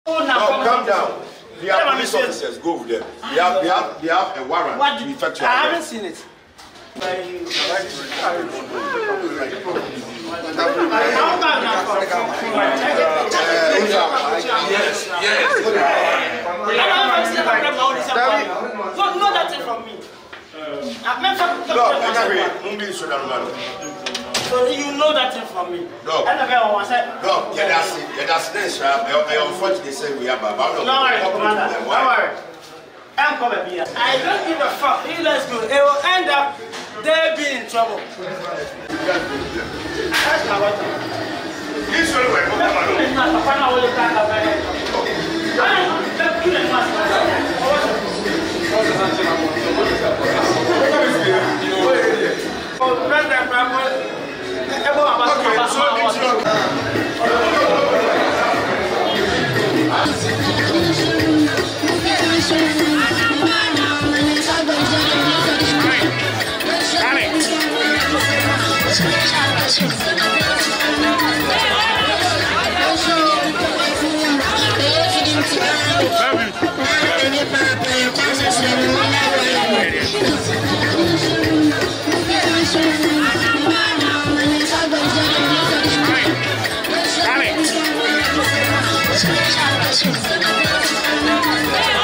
No, calm down. They are police officers. Go with them. They have a warrant to effect your arrest. I haven't seen it. Not that thing from me. So you know that thing from me. No, that's this. Unfortunately, say we have about. Don't worry, Commander. Don't worry. I'm coming here. I don't give a fuck. Let's go. It will end up they being in trouble. That's my water. This way, Alex.